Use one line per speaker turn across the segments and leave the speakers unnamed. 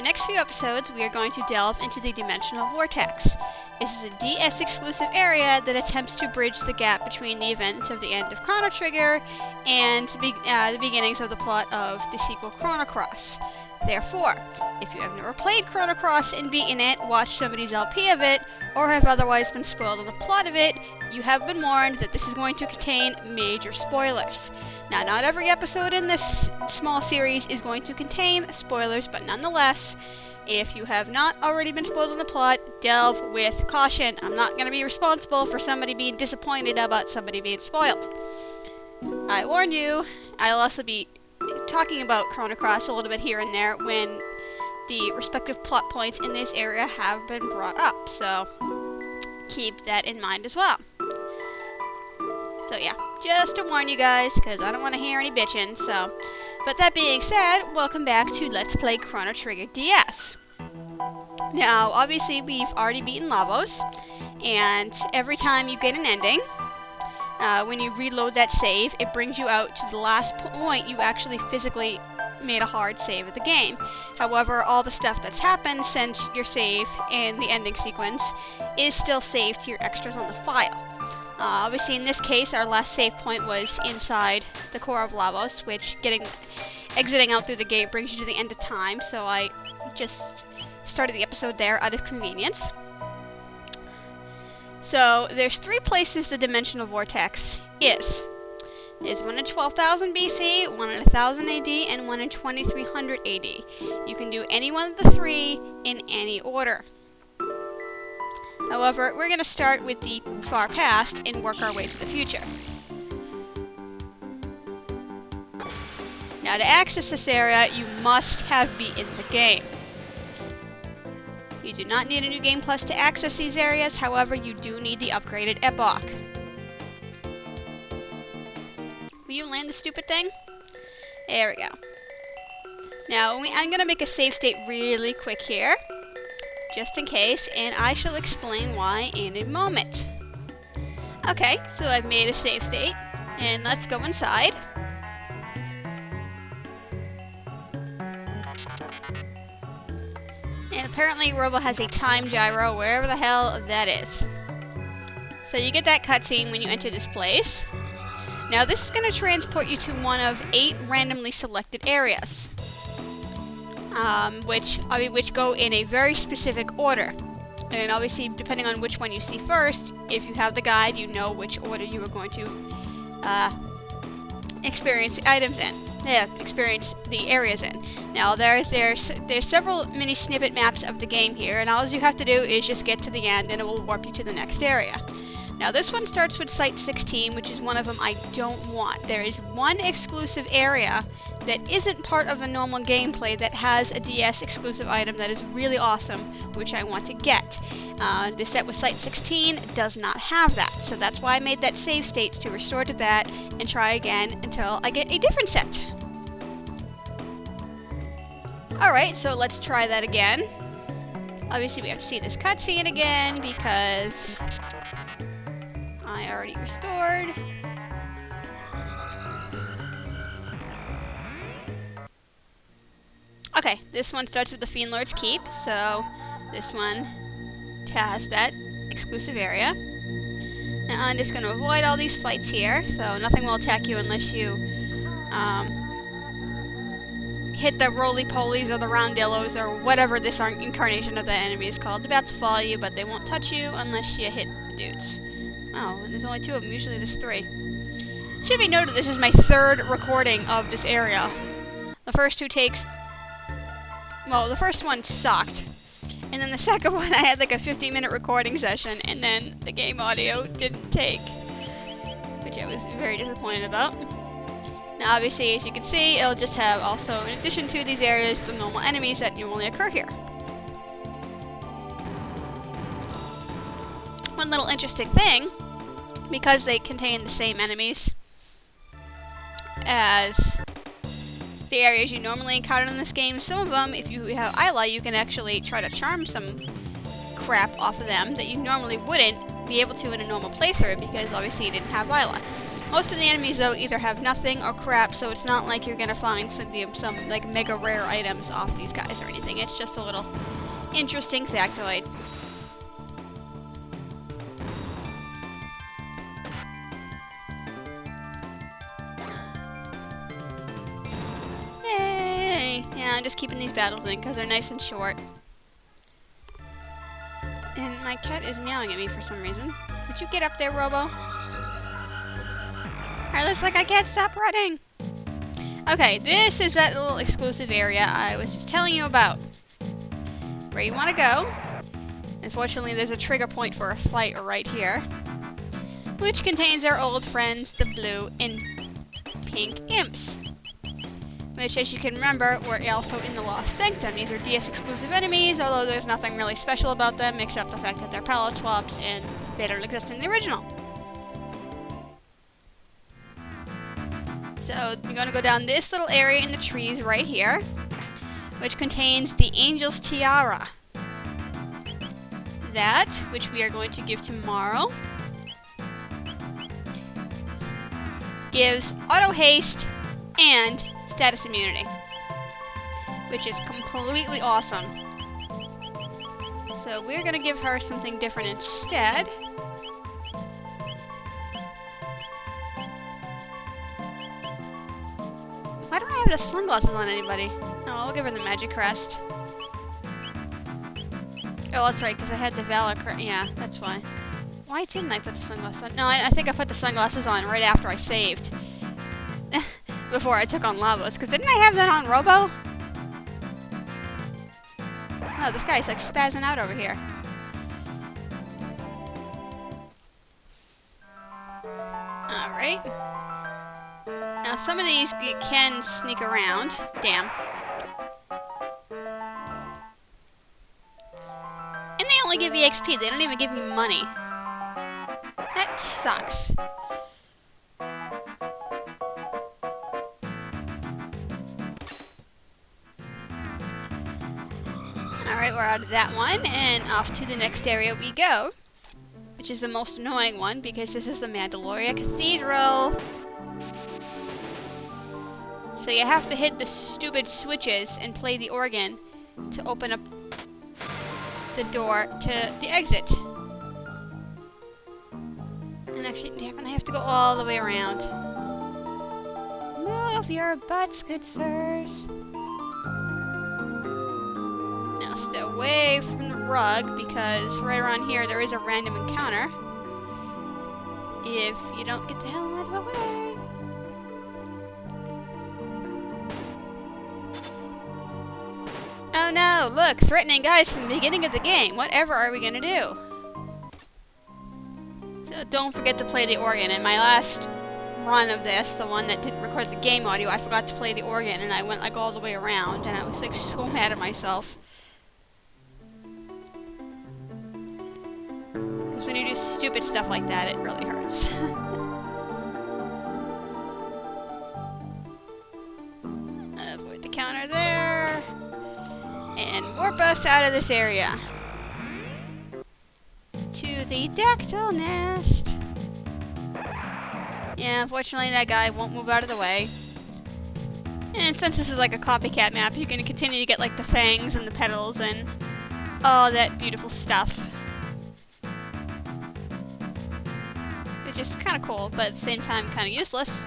next few episodes, we are going to delve into the Dimensional Vortex. This is a DS exclusive area that attempts to bridge the gap between the events of the end of Chrono Trigger and the beginnings of the plot of the sequel Chrono Cross. Therefore, if you have never played Chrono Cross and beaten it, watched somebody's LP of it, or have otherwise been spoiled on the plot of it, you have been warned that this is going to contain major spoilers. Now, not every episode in this small series is going to contain spoilers, but nonetheless, if you have not already been spoiled on the plot, delve with caution. I'm not going to be responsible for somebody being disappointed about somebody being spoiled. I warn you, I'll also be talking about Chrono Cross a little bit here and there when the respective plot points in this area have been brought up, so keep that in mind as well. So yeah, just to warn you guys, because I don't want to hear any bitching, so. But that being said, welcome back to Let's Play Chrono Trigger DS. Now, obviously, we've already beaten Lavos, and every time you get an ending, when you reload that save, it brings you out to the last point you actually physically made a hard save of the game. However, all the stuff that's happened since your save and the ending sequence is still saved to your extras on the file. Obviously, in this case, our last save point was inside the core of Lavos, which exiting out through the gate brings you to the end of time, so I just started the episode there out of convenience. So, there's 3 places the Dimensional Vortex is. There's one in 12,000 BC, one in 1000 AD, and one in 2300 AD. You can do any one of the 3 in any order. However, we're going to start with the far past and work our way to the future. Now, to access this area, you must have beaten the game. You do not need a new Game Plus to access these areas, however, you do need the upgraded Epoch. Will you land the stupid thing? There we go. Now, I'm going to make a save state really quick here, just in case, and I shall explain why in a moment. Okay, so I've made a save state, and let's go inside. And apparently Robo has a time gyro, wherever the hell that is. So you get that cutscene when you enter this place. Now this is going to transport you to one of 8 randomly selected areas. Which go in a very specific order. And obviously, depending on which one you see first, if you have the guide, you know which order you are going to experience the items in. Experience the areas in. Now, there's several mini snippet maps of the game here, and all you have to do is just get to the end, and it will warp you to the next area. Now, this one starts with Site 16, which is one of them I don't want. There is one exclusive area that isn't part of the normal gameplay that has a DS exclusive item that is really awesome, which I want to get. The set with Site 16 does not have that, so that's why I made that save state, to restore to that and try again until I get a different set. Alright, so let's try that again. Obviously we have to see this cutscene again because I already restored. Okay, this one starts with the Fiend Lord's Keep, so this one has that exclusive area. Now I'm just going to avoid all these fights here, so nothing will attack you unless you hit the roly-polies or the roundillos or whatever this incarnation of the enemy is called. They're about to follow you, but they won't touch you unless you hit the dudes. Oh, and there's only 2 of them. Usually there's 3. Should be noted this is my 3rd recording of this area. The first 2 takes... Well, the first one sucked. And then the second one I had like a 50-minute recording session, and then the game audio didn't take. Which I was very disappointed about. Now obviously, as you can see, it'll just have also, in addition to these areas, some normal enemies that normally occur here. One little interesting thing, because they contain the same enemies as the areas you normally encounter in this game, some of them, if you have Isla, you can actually try to charm some crap off of them that you normally wouldn't be able to in a normal playthrough, because obviously you didn't have Isla. Most of the enemies, though, either have nothing or crap, so it's not like you're gonna find some like mega rare items off these guys or anything. It's just a little interesting factoid. Yay! Yeah, I'm just keeping these battles in because they're nice and short. And my cat is meowing at me for some reason. Would you get up there, Robo? Alright, looks like I can't stop running. Okay, this is that little exclusive area I was just telling you about. Where you want to go. Unfortunately, there's a trigger point for a fight right here. Which contains our old friends, the blue and pink imps. Which, as you can remember, were also in the Lost Sanctum. These are DS exclusive enemies, although there's nothing really special about them except the fact that they're palette swaps and they don't exist in the original. So you're going to go down this little area in the trees right here, which contains the Angel's Tiara. That, which we are going to give tomorrow, gives auto haste and status immunity, which is completely awesome. So we're going to give her something different instead. Why don't I have the sunglasses on anybody? Oh, I'll give her the magic crest. Oh, that's right, because I had the Valor crest. Yeah, that's why. Why didn't I put the sunglasses on? No, I think I put the sunglasses on right after I saved. Before I took on Lavos, because didn't I have that on Robo? Oh, this guy's like spazzing out over here. Alright. Now some of these you can sneak around. Damn. And they only give you XP, they don't even give me money. That sucks. Alright, we're out of that one, and off to the next area we go. Which is the most annoying one, because this is the Mandalorian Cathedral. So you have to hit the stupid switches and play the organ to open up the door to the exit. And actually, I'm gonna have to go all the way around. Move your butts, good sirs. Now stay away from the rug, because right around here there is a random encounter. If you don't get the hell out of the way. Oh no, look, threatening guys from the beginning of the game. Whatever are we gonna do? So don't forget to play the organ. In my last run of this, the one that didn't record the game audio, I forgot to play the organ and I went like all the way around and I was like so mad at myself. Because when you do stupid stuff like that, it really hurts. Avoid the counter there. And warp us out of this area. To the dactyl nest. Yeah, unfortunately that guy won't move out of the way. And since this is like a copycat map, you're going to continue to get like the fangs and the petals and all that beautiful stuff. It's just kind of cool, but at the same time kind of useless.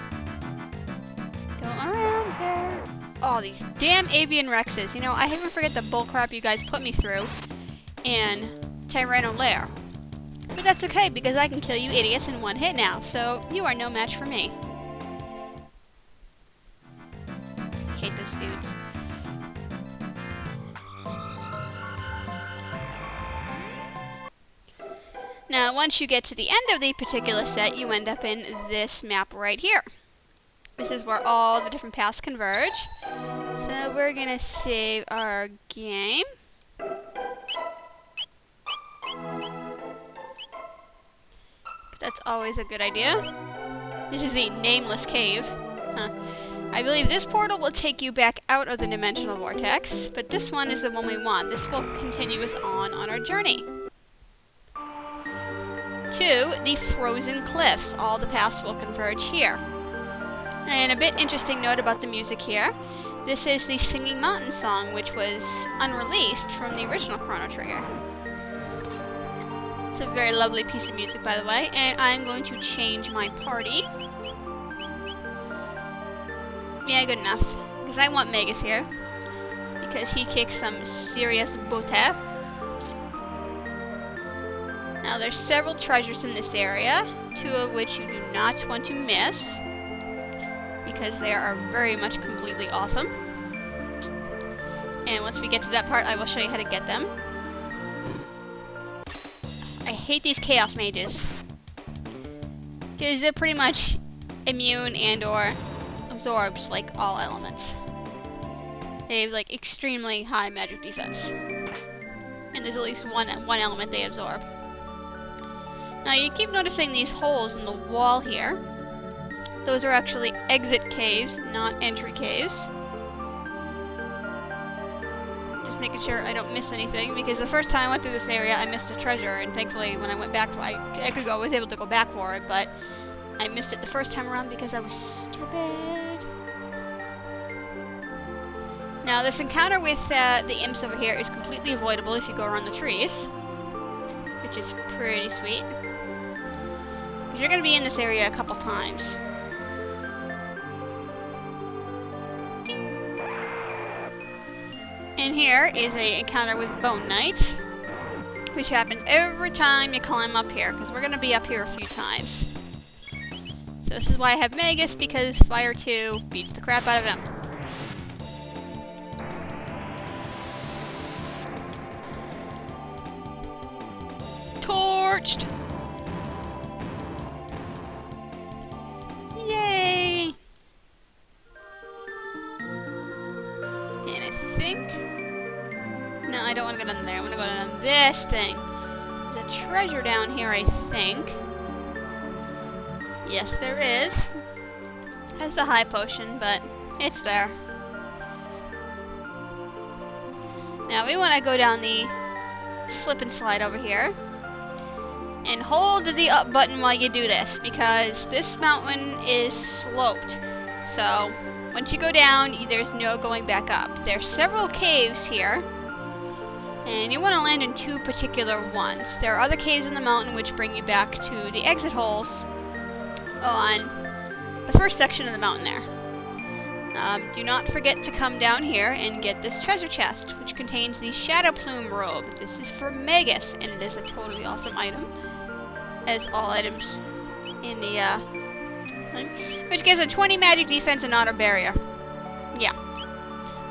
Go around there. Oh, these damn avian rexes. You know, I even forget the bullcrap you guys put me through in Tyranno Lair. But that's okay, because I can kill you idiots in one hit now, so you are no match for me. Hate those dudes. Now, once you get to the end of the particular set, you end up in this map right here. This is where all the different paths converge. So we're gonna save our game. That's always a good idea. This is the nameless cave. Huh. I believe this portal will take you back out of the dimensional vortex, but this one is the one we want. This will continue us on our journey. to the frozen cliffs. All the paths will converge here. And a bit interesting note about the music here. This is the Singing Mountain song, which was unreleased from the original Chrono Trigger. It's a very lovely piece of music, by the way. And I'm going to change my party. Yeah, good enough. Because I want Magus here. Because he kicks some serious butt. Now, there's several treasures in this area. 2 of which you do not want to miss. Because they are very much completely awesome. And once we get to that part, I will show you how to get them. I hate these Chaos Mages. Because they're pretty much immune and or absorbs like all elements. They have like extremely high magic defense. And there's at least one element they absorb. Now you keep noticing these holes in the wall here. Those are actually exit caves, not entry caves. Just making sure I don't miss anything, because the first time I went through this area, I missed a treasure, and thankfully when I went back, I was able to go back for it, but I missed it the first time around because I was stupid. Now, this encounter with the imps over here is completely avoidable if you go around the trees, which is pretty sweet. Because you're going to be in this area a couple times. And here is an encounter with Bone Knights, which happens every time you climb up here, because we're going to be up here a few times. So this is why I have Magus, because Fire 2 beats the crap out of him. Torched! Yay! And I think... No, I don't want to go down there. I want to go down this thing. There's a treasure down here, I think. Yes, there is. Has a high potion, but it's there. Now we want to go down the slip and slide over here. And hold the up button while you do this, because this mountain is sloped. So, once you go down, there's no going back up. There's several caves here. And you want to land in 2 particular ones. There are other caves in the mountain which bring you back to the exit holes on the first section of the mountain there. Do not forget to come down here and get this treasure chest, which contains the Shadow Plume robe. This is for Magus, and it is a totally awesome item, as all items in the thing, which gives a 20 magic defense and auto barrier. Yeah.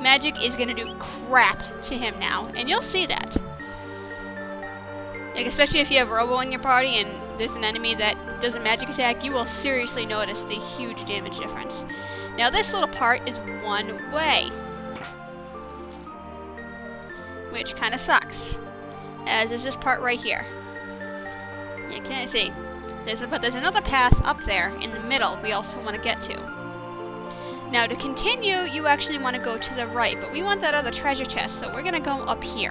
Magic is gonna do crap to him now, and you'll see that. Like, especially if you have Robo in your party and there's an enemy that does a magic attack, you will seriously notice the huge damage difference. Now, this little part is one way, which kind of sucks, as is this part right here. You can't see. But there's another path up there in the middle we also want to get to. Now, to continue, you actually want to go to the right, but we want that other treasure chest, so we're going to go up here.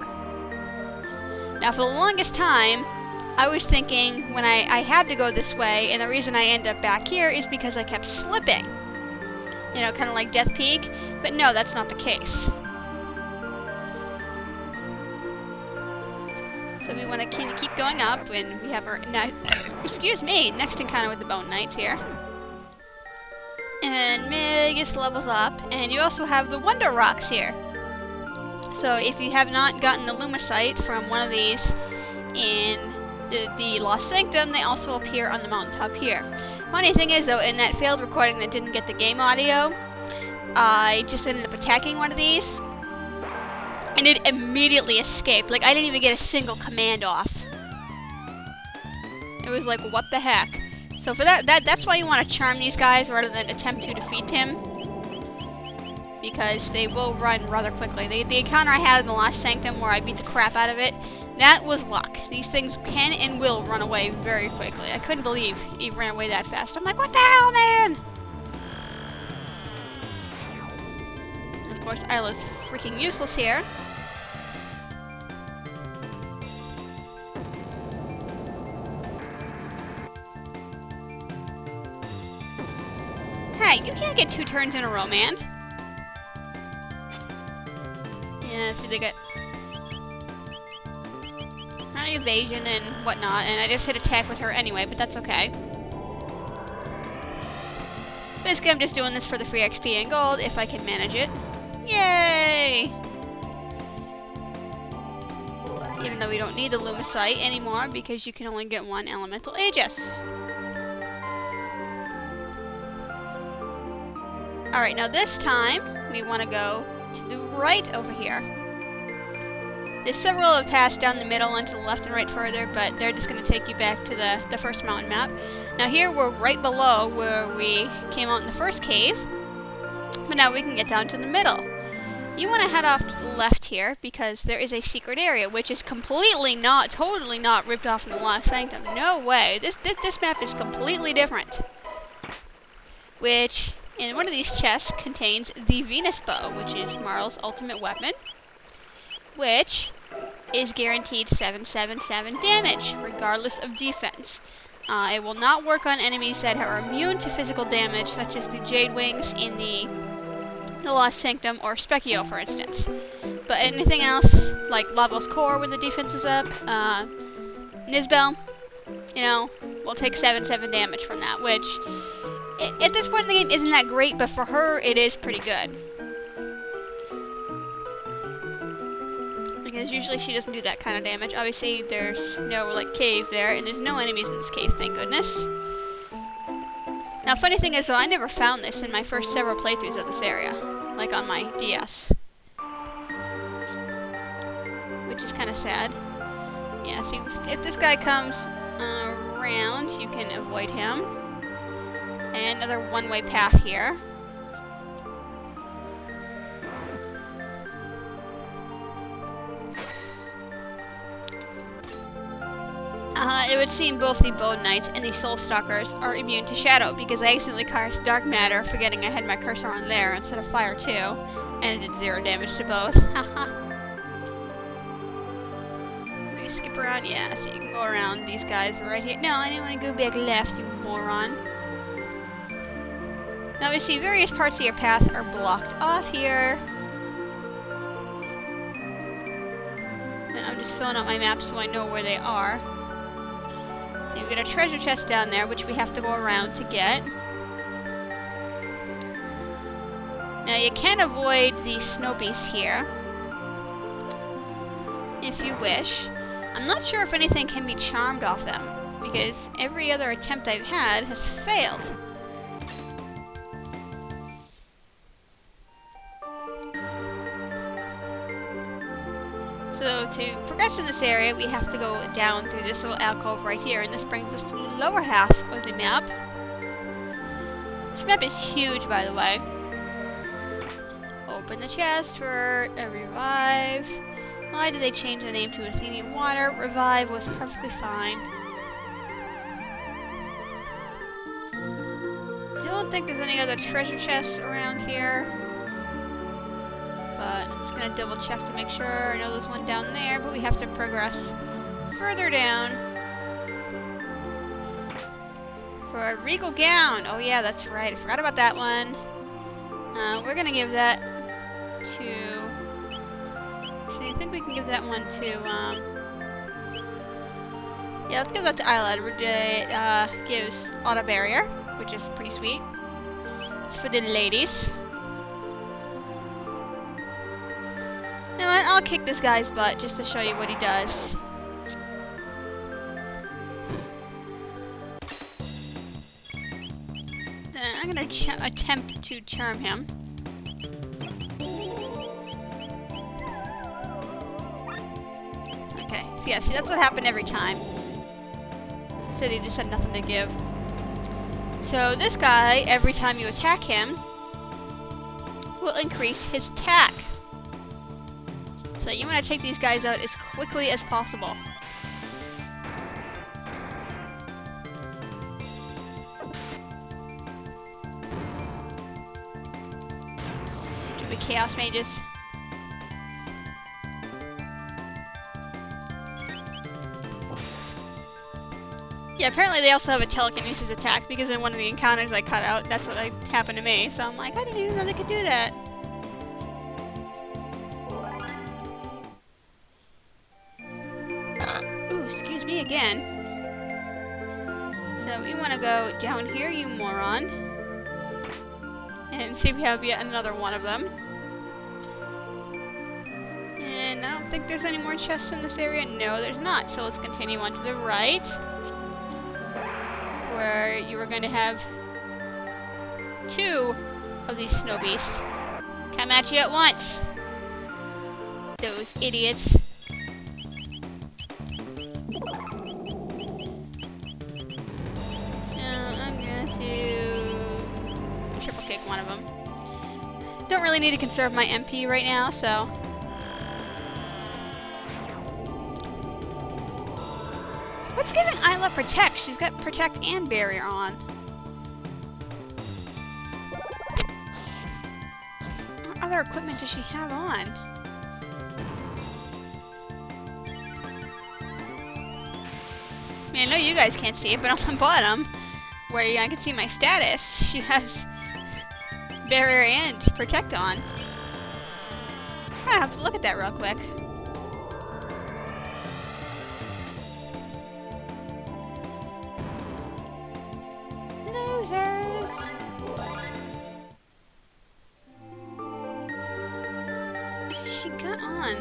Now, for the longest time, I was thinking when I had to go this way, and the reason I end up back here is because I kept slipping. You know, kind of like Death Peak, but no, that's not the case. So we want to keep going up, and we have our next encounter with the Bone Knights here. And Magus levels up, and you also have the Wonder Rocks here. So if you have not gotten the Lumicite from one of these in the Lost Sanctum, they also appear on the mountaintop here. Funny thing is, though, in that failed recording that didn't get the game audio, I just ended up attacking one of these, and it immediately escaped. Like, I didn't even get a single command off. It was like, what the heck? So for that's why you want to charm these guys rather than attempt to defeat him, because they will run rather quickly. The encounter I had in the Lost Sanctum where I beat the crap out of it, that was luck. These things can and will run away very quickly. I couldn't believe he ran away that fast. I'm like, what the hell, man? And of course, Isla's freaking useless here. can't get 2 turns in a row, man. Yeah, see, they got evasion and whatnot, and I just hit attack with her anyway, but that's okay. Basically, I'm just doing this for the free XP and gold, if I can manage it. Yay! Even though we don't need the Lumicite anymore, because you can only get 1 elemental Aegis. Alright, now this time, we want to go to the right over here. There's several that pass down the middle and to the left and right further, but they're just going to take you back to the first mountain map. Now here, we're right below where we came out in the first cave, but now we can get down to the middle. You want to head off to the left here, because there is a secret area, which is completely not, totally not ripped off in the Lost Sanctum. No way. This map is completely different. Which, in one of these chests, contains the Venus Bow, which is Marl's ultimate weapon, which is guaranteed 777 damage, regardless of defense. It will not work on enemies that are immune to physical damage, such as the Jade Wings in the Lost Sanctum, or Specchio, for instance. But anything else, like Lavos Core when the defense is up, Nizbel, you know, will take 7-7 damage from that, which, at this point in the game, isn't that great, but for her, it is pretty good. Because usually she doesn't do that kind of damage. Obviously, there's no, like, cave there, and there's no enemies in this cave, thank goodness. Now, funny thing is, though, I never found this in my first several playthroughs of this area, like on my DS. Which is kind of sad. Yeah, see, if this guy comes around, you can avoid him. And another one-way path here. It would seem both the Bone Knights and the Soul Stalkers are immune to Shadow, because I accidentally cast Dark Matter, forgetting I had my cursor on there instead of Fire too, and it did 0 damage to both. Haha. Let me skip around. Yeah, so you can go around these guys right here. No, I didn't want to go back left, you moron. Now we see various parts of your path are blocked off here. And I'm just filling out my map so I know where they are. So we've got a treasure chest down there, which we have to go around to get. Now you can avoid the snow beasts here, if you wish. I'm not sure if anything can be charmed off them, because every other attempt I've had has failed. So to progress in this area, we have to go down through this little alcove right here, and this brings us to the lower half of the map. This map is huge, by the way. Open the chest for a revive. Why did they change the name to Athenian Water? Revive was perfectly fine. Don't think there's any other treasure chests around here. But I'm just going to double check to make sure. I know there's one down there, but we have to progress further down. For a regal gown. Oh yeah, that's right. I forgot about that one. We're going to give that to... So I think we can give that one to... Yeah, let's give that to Islad. It gives auto barrier, which is pretty sweet. It's for the ladies. You know what? I'll kick this guy's butt just to show you what he does. I'm gonna attempt to charm him. Okay, so yeah, see, that's what happened every time. Said he just had nothing to give. So this guy, every time you attack him, will increase his attack. So you want to take these guys out as quickly as possible. Stupid Chaos Mages. Yeah, apparently they also have a telekinesis attack, because in one of the encounters I cut out, that's what happened to me. So I'm like, I didn't even know they could do that. Ooh, excuse me again. So we want to go down here, you moron. And see if we have yet another one of them. And I don't think there's any more chests in this area. No, there's not. So let's continue on to the right, where you are going to have 2 of these snow beasts come at you at once. Those idiots. So I'm going to triple kick one of them. Don't really need to conserve my MP right now, so... What's giving Isla Protect? She's got Protect and Barrier on. What other equipment does she have on? I mean, I know you guys can't see it, but on the bottom, where I can see my status, she has Barrier and Protect on. I have to look at that real quick. Losers! What has she got on?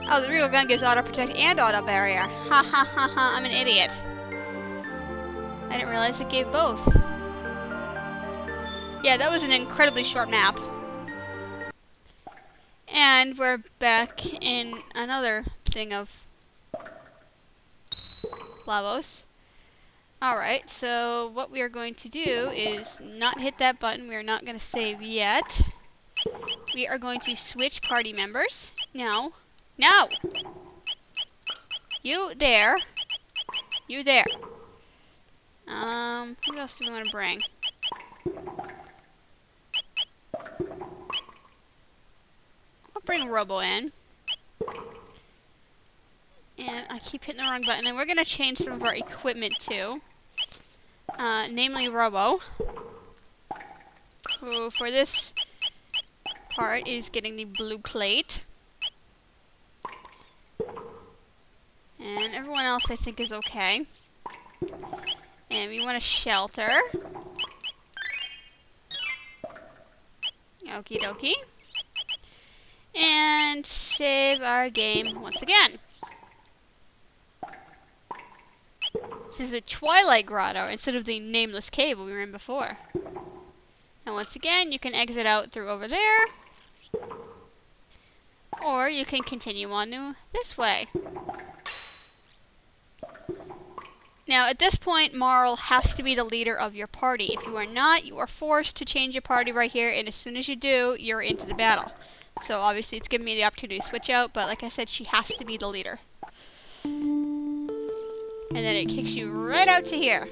Oh, the real gun gives auto protect and auto barrier. Ha ha ha ha, I'm an idiot. I didn't realize it gave both. Yeah, that was an incredibly short map. And we're back in another thing of Lavos. Alright, so what we are going to do is not hit that button. We are not going to save yet. We are going to switch party members. No. No! You there. You there. Who else do we want to bring? I'll bring Robo in. And I keep hitting the wrong button. And we're going to change some of our equipment too. Namely Robo. Who, for this part, is getting the blue plate. And everyone else, I think, is okay. And we want a shelter. Okie dokie. And save our game once again. This is a Twilight Grotto instead of the nameless cave we were in before. And once again, you can exit out through over there. Or you can continue on to this way. Now, at this point, Marl has to be the leader of your party. If you are not, you are forced to change your party right here, and as soon as you do, you're into the battle. So obviously it's giving me the opportunity to switch out, but like I said, she has to be the leader. And then it kicks you right out to here.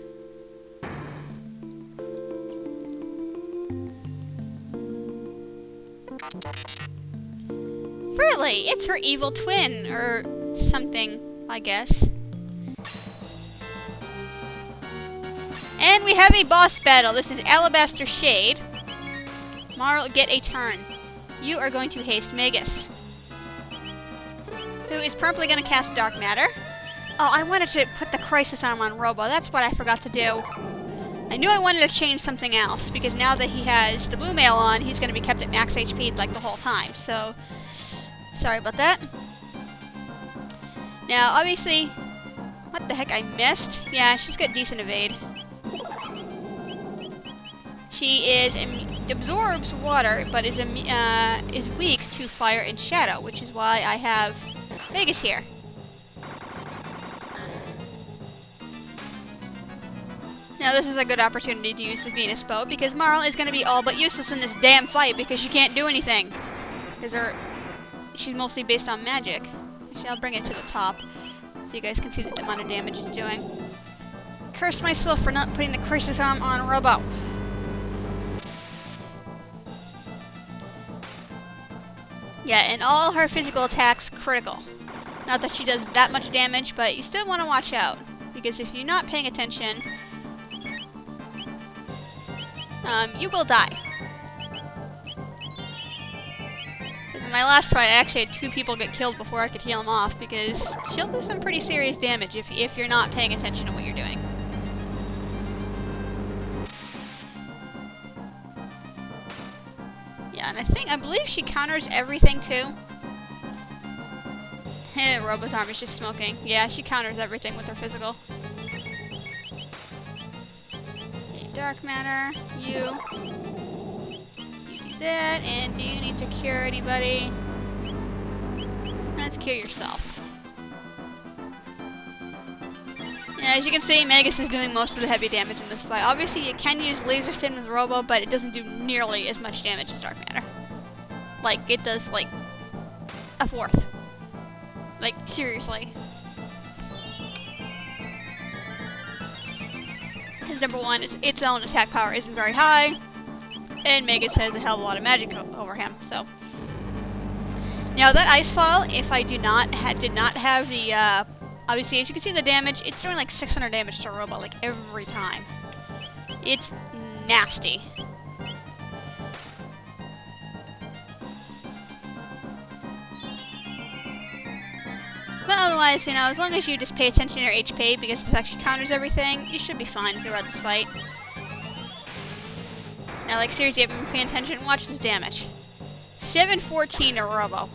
Really? It's her evil twin, or something, I guess. And we have a boss battle. This is Alabaster Shade. Marl, get a turn. You are going to haste Magus, who is promptly going to cast Dark Matter. Oh, I wanted to put the Crisis Arm on Robo. That's what I forgot to do. I knew I wanted to change something else, because now that he has the blue mail on, he's going to be kept at max HP like the whole time. So, sorry about that. Now, obviously, what the heck, I missed? Yeah, she's got decent evade. She absorbs water, but is weak to fire and shadow, which is why I have Vegas here. Now this is a good opportunity to use the Venus bow, because Marl is going to be all but useless in this damn fight because she can't do anything. Because she's mostly based on magic. Actually, I'll bring it to the top so you guys can see the amount of damage it's doing. Curse myself for not putting the Crisis Arm on Robo. Yeah, and all her physical attacks critical. Not that she does that much damage, but you still want to watch out. Because if you're not paying attention, you will die. Because in my last fight, I actually had 2 people get killed before I could heal them off, because she'll do some pretty serious damage if you're not paying attention to what you're doing. Yeah, and I believe she counters everything too. Robo's arm is just smoking. Yeah, she counters everything with her physical. Okay, dark matter, you do that, and do you need to cure anybody? Let's cure yourself. Yeah, as you can see, Magus is doing most of the heavy damage in this fight. Obviously, you can use laser spin with Robo, but it doesn't do nearly as much damage as dark matter. Like, it does, like, a fourth. Like, seriously. His number one is its own attack power isn't very high, and Magus has a hell of a lot of magic over him, so. Now, that ice fall, if I did not have the, obviously, as you can see the damage, it's doing like 600 damage to Robo, like, every time. It's nasty. But otherwise, you know, as long as you just pay attention to your HP, because this actually counters everything, you should be fine throughout this fight. Now, like, seriously, if you've been paying attention, watch this damage. 714 to Robo.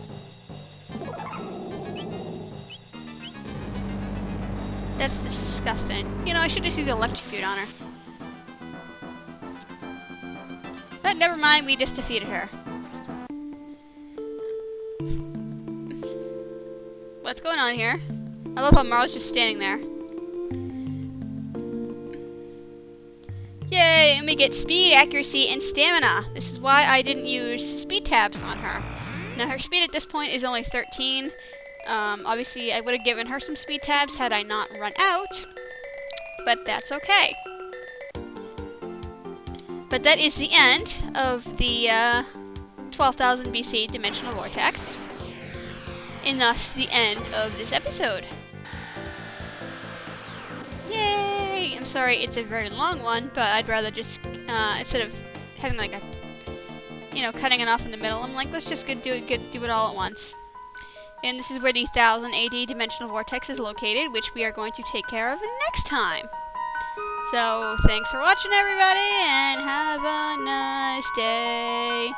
That's disgusting. You know, I should just use Electrocute on her. But never mind, we just defeated her. What's going on here? I love how Marle's just standing there. Yay, and we get speed, accuracy, and stamina. This is why I didn't use speed tabs on her. Now, her speed at this point is only 13. Obviously, I would have given her some speed tabs had I not run out. But that's okay. But that is the end of the 12,000 BC Dimensional Vortex. And thus the end of this episode. Yay! I'm sorry it's a very long one, but I'd rather just, instead of having like a, you know, cutting it off in the middle, I'm like, let's just do it all at once. And this is where the 1000 AD Dimensional Vortex is located, which we are going to take care of next time. So, thanks for watching everybody, and have a nice day.